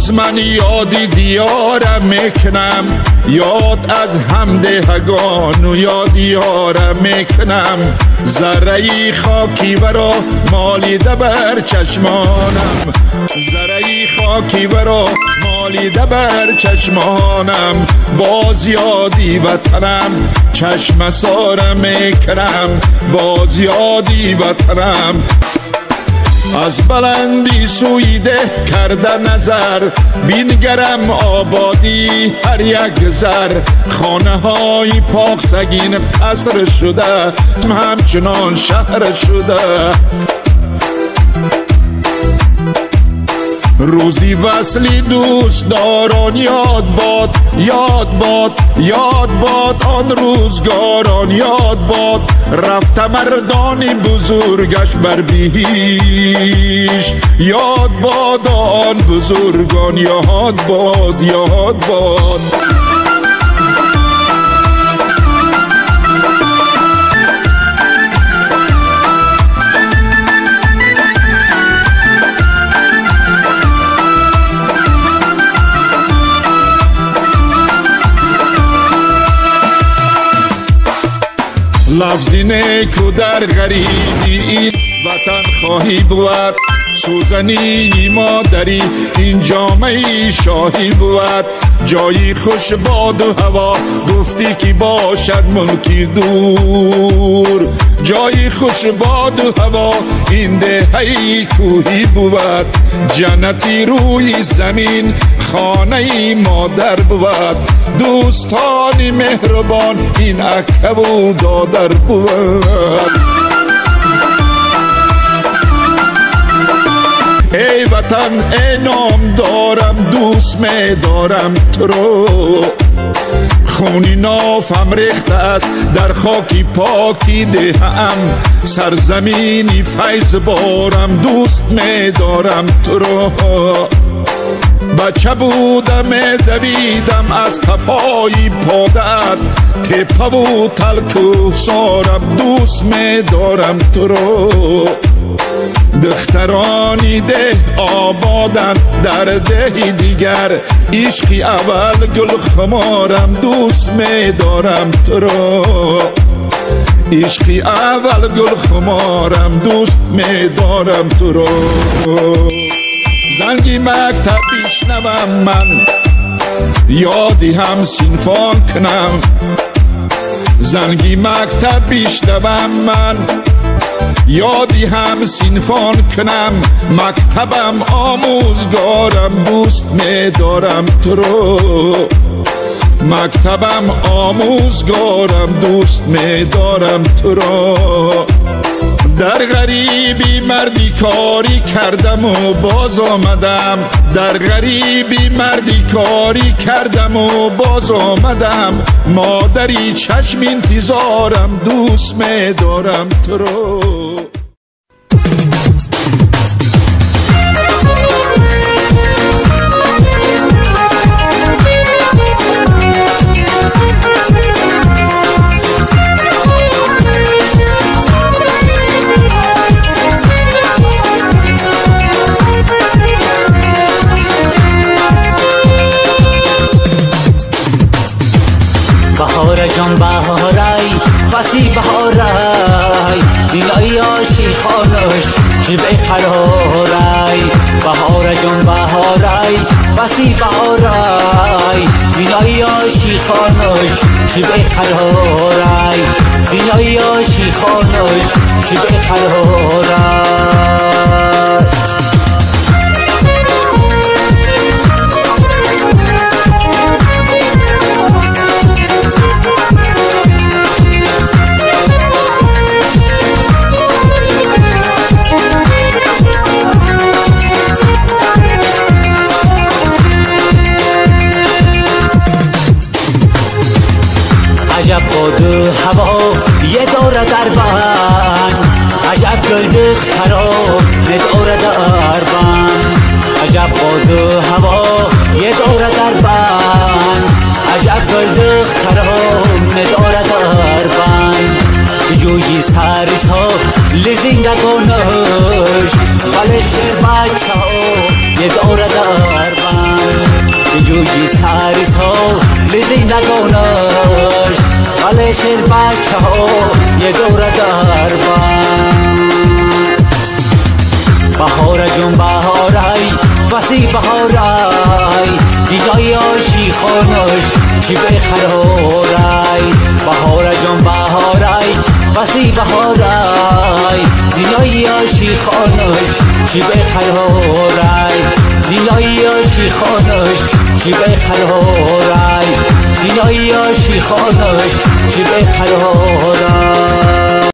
باز من یادی دیارم میکنم، یاد از همدهگان و یاد یارم میکنم. ذره خاکی ورا مالیده بر چشمانم، ذره خاکی ورا مالیده بر چشمانم. باز یادی وطنم چشم سارم میکنم، باز یادی وطنم. از بلندی سوی ده کرده نظر، بینگرم آبادی هر یک زر. خانه های پاک سگین قصر شده، همچنان شهر شده. روزی وصلی دوست داران یاد باد، یاد باد، یاد باد آن روزگاران یاد باد. رفته مردانی بزرگش بر بیش، یاد باد آن بزرگان یاد باد، یاد باد. لفظی نیکو در غریبی این وطن خواهی بود، سوزنی مادری این جامعه شاهی بود. جایی خوش باد و هوا گفتی که باشد ملکی دور، جایی خوش باد و هوا این دهی کوهی بود. جنتی روی زمین خانه مادر بود، دوستانی مهربان این اکه و دادر بود. ای وطن ای نام دارم، دوست می دارم تو رو. خونی نافم ریخته است در خاکی پاکی دهم، سرزمینی فیض بارم، دوست می دارم تو رو. بچه بودم دویدم از قفای پادر، تپه و تلک و سارم، دوست می دارم تو رو. دخترانی ده آبادن در ده دیگر، عشقی اول گل خمارم، دوست می دارم تو رو. عشقی اول گل خمارم، دوست می دارم تو رو. زنگی مکتب بیشنوم من، یادی هم سینفان کنم. زنگی مکتب بیشنوم من، یادی هم سینفان کنم. مکتبم آموزگارم، دوست می دارم تو رو. مکتبم آموزگارم، دوست می دارم تو رو. در غریبی مردی کاری کردم و باز آمدم، در غریبی مردی کاری کردم و باز آمدم. مادری چشم انتظارم، دوست می دارم تو رو. بهار جان بهارای فسی بهارای، دینای آشی خانش جبه قرارای. بهار جان بهارای فسی بهارای، دینای آشی خانش جبه قرارای. دینای آشی خانش جبه قرارای. عجب باد هوا یه داره در بند، عجب گل دخترا نداره در بند. عجب باد هوا یه داره در بند، عجب گل دخترا نداره در بند. جویی سرس ها لزندگانش، بله شیر بچه ها یه داره در بند. گویی سری سال زندگانش قلشر بچه ها یه دوره دربان بهار جون بهارای وسی بهارای دیدای آشیخانش چی بخرارای بهار جون بهارای وسی بهارای دیدای آشیخانش چی بخرارای دیدای آشیخانش چی بخرارای دیدای آشیخانش چی بخرارای